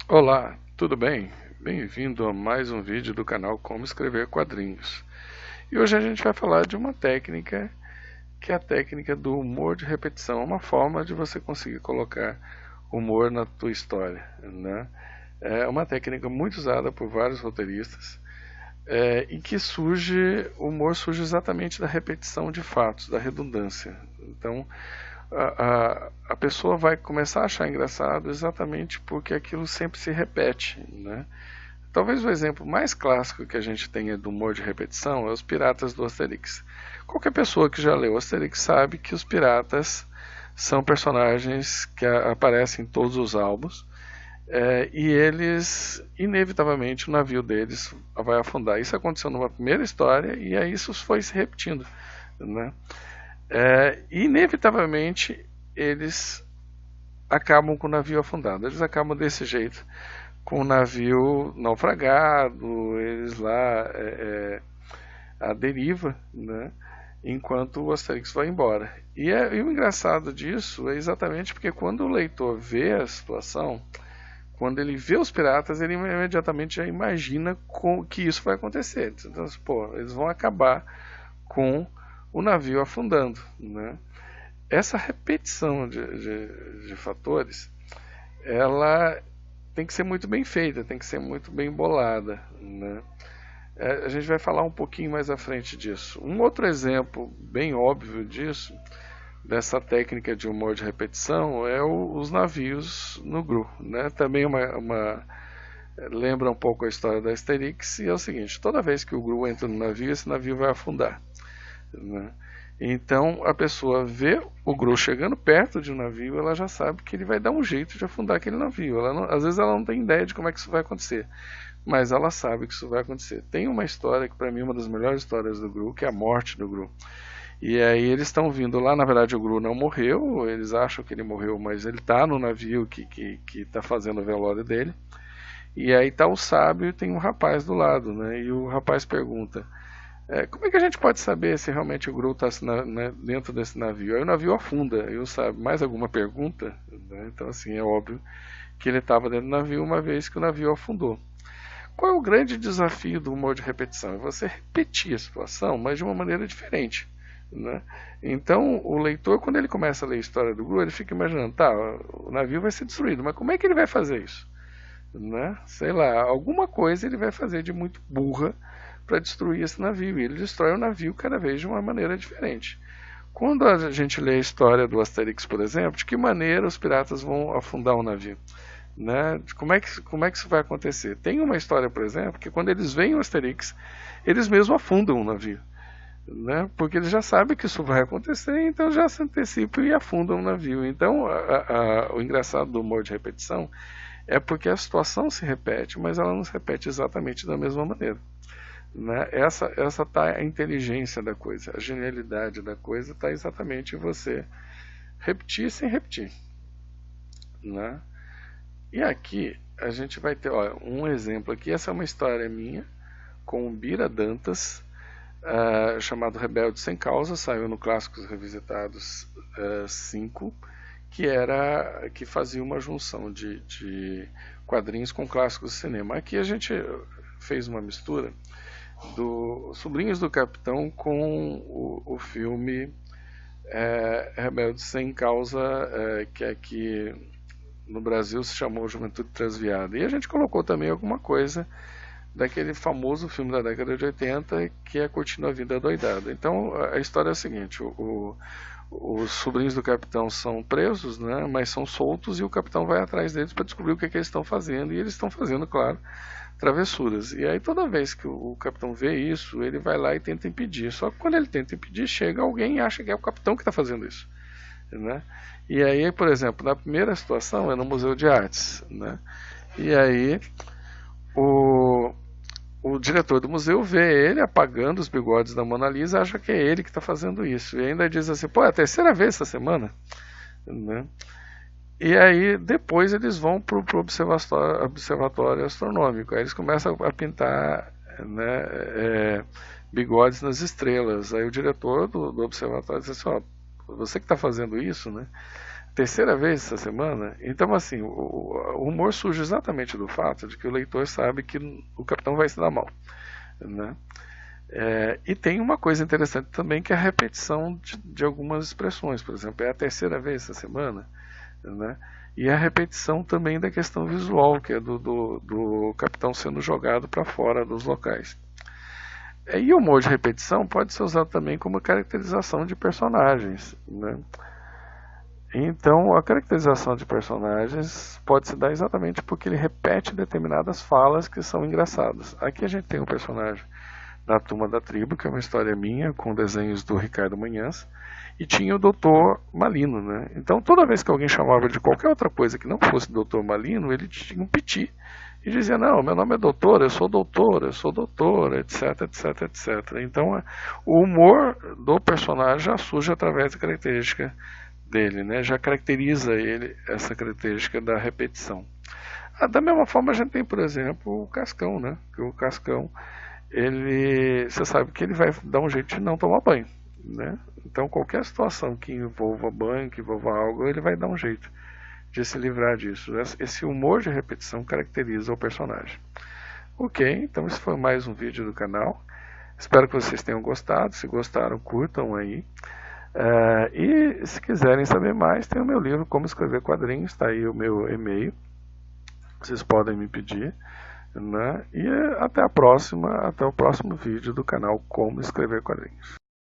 Olá, tudo bem? Bem-vindo a mais um vídeo do canal Como Escrever Quadrinhos. E hoje a gente vai falar de uma técnica que é a técnica do humor de repetição, uma forma de você conseguir colocar humor na tua história, né? É uma técnica muito usada por vários roteiristas e que o humor surge exatamente da repetição de fatos, da redundância. Então, a pessoa vai começar a achar engraçado exatamente porque aquilo sempre se repete, né? Talvez o exemplo mais clássico que a gente tenha do humor de repetição é os piratas do Asterix. Qualquer pessoa que já leu Asterix sabe que os piratas são personagens que aparecem em todos os álbuns, e eles, inevitavelmente, o navio deles vai afundar. Isso aconteceu numa primeira história e aí isso foi se repetindo, né? Inevitavelmente, eles acabam com o navio afundado. Eles acabam desse jeito, com o navio naufragado, eles lá à deriva, né? Enquanto o Asterix vai embora. E o engraçado disso é exatamente porque quando o leitor vê a situação, quando ele vê os piratas, ele imediatamente já imagina que isso vai acontecer. Então, pô, eles vão acabar com o navio afundando, né? Essa repetição de fatores, ela tem que ser muito bem feita, tem que ser muito bem bolada, né? A gente vai falar um pouquinho mais à frente disso. Um outro exemplo bem óbvio disso, dessa técnica de humor de repetição, é os navios no GRU, né? Também lembra um pouco a história da Asterix, e é o seguinte: toda vez que o GRU entra no navio, esse navio vai afundar, né? Então a pessoa vê o GRU chegando perto de um navio, ela já sabe que ele vai dar um jeito de afundar aquele navio. Às vezes ela não tem ideia de como é que isso vai acontecer, mas ela sabe que isso vai acontecer. Tem uma história que para mim é uma das melhores histórias do GRU, que é a morte do GRU. E aí eles estão vindo lá, na verdade o GRU não morreu, eles acham que ele morreu, mas ele está no navio que está fazendo o velório dele. E aí está o sábio e tem um rapaz do lado, né? E o rapaz pergunta: como é que a gente pode saber se realmente o GRU está dentro desse navio? Aí o navio afunda, e o sábio: mais alguma pergunta? Né? Então assim, é óbvio que ele estava dentro do navio uma vez que o navio afundou. Qual é o grande desafio do humor de repetição? É você repetir a situação, mas de uma maneira diferente, né? Então, o leitor, quando ele começa a ler a história do GRU, ele fica imaginando: tá, o navio vai ser destruído, mas como é que ele vai fazer isso? Né? Sei lá, alguma coisa ele vai fazer de muito burra para destruir esse navio. E ele destrói o navio cada vez de uma maneira diferente. Quando a gente lê a história do Asterix, por exemplo, de que maneira os piratas vão afundar o navio? Né? Como é que isso vai acontecer? Tem uma história, por exemplo, que quando eles veem o Asterix, eles mesmos afundam o navio, né? Porque eles já sabem que isso vai acontecer, então já se antecipam e afundam o navio. Então, o engraçado do humor de repetição é porque a situação se repete, mas ela não se repete exatamente da mesma maneira, né? Essa tá a inteligência da coisa, a genialidade da coisa está exatamente em você repetir sem repetir, né? E aqui a gente vai ter, ó, um exemplo aqui. Essa é uma história minha com o Bira Dantas, chamado Rebelde Sem Causa, saiu no Clássicos Revisitados 5, que fazia uma junção de quadrinhos com clássicos de cinema. Aqui a gente fez uma mistura do Sobrinhos do Capitão com o filme Rebelde Sem Causa, que aqui no Brasil se chamou Juventude Transviada. E a gente colocou também alguma coisa daquele famoso filme da década de 80, que é Curtindo a Vida Doidada. Então a história é a seguinte: os sobrinhos do capitão são presos, né, mas são soltos, e o capitão vai atrás deles para descobrir o que eles estão fazendo, e eles estão fazendo, claro, travessuras. E aí toda vez que o capitão vê isso, ele vai lá e tenta impedir. Só que quando ele tenta impedir, chega alguém e acha que é o capitão que está fazendo isso, né? E aí, por exemplo, na primeira situação é no Museu de Artes, né? E aí o, o diretor do museu vê ele apagando os bigodes da Mona Lisa, acha que é ele que está fazendo isso. E ainda diz assim: pô, é a terceira vez essa semana, né? E aí depois eles vão para o observatório astronômico. Aí eles começam a pintar, né, bigodes nas estrelas. Aí o diretor do observatório diz assim: ó, você que está fazendo isso, né? terceira vez essa semana. Então, assim, o humor surge exatamente do fato de que o leitor sabe que o capitão vai se dar mal, né? E tem uma coisa interessante também, que é a repetição de algumas expressões. Por exemplo, é a terceira vez essa semana, né? E a repetição também da questão visual, que é do capitão sendo jogado para fora dos locais. E o humor de repetição pode ser usado também como caracterização de personagens, né? Então, a caracterização de personagens pode se dar exatamente porque ele repete determinadas falas que são engraçadas. Aqui a gente tem um personagem da Turma da Tribo, que é uma história minha, com desenhos do Ricardo Manhãs, e tinha o Dr. Malino, né? Então, toda vez que alguém chamava de qualquer outra coisa que não fosse Dr. Malino, ele tinha um piti e dizia: não, meu nome é doutor, eu sou doutora, etc, etc, etc. Então, o humor do personagem já surge através da característica dele, né? Já caracteriza ele, essa característica da repetição. Da mesma forma, a gente tem, por exemplo, o Cascão, né? Que o Cascão, você sabe que ele vai dar um jeito de não tomar banho, né? Então, qualquer situação que envolva banho, que envolva algo, ele vai dar um jeito de se livrar disso. Esse humor de repetição caracteriza o personagem. Ok, então esse foi mais um vídeo do canal. Espero que vocês tenham gostado. Se gostaram, curtam aí. E se quiserem saber mais, tem o meu livro Como Escrever Quadrinhos, está aí o meu e-mail. Vocês podem me pedir, né? E até a próxima, até o próximo vídeo do canal Como Escrever Quadrinhos.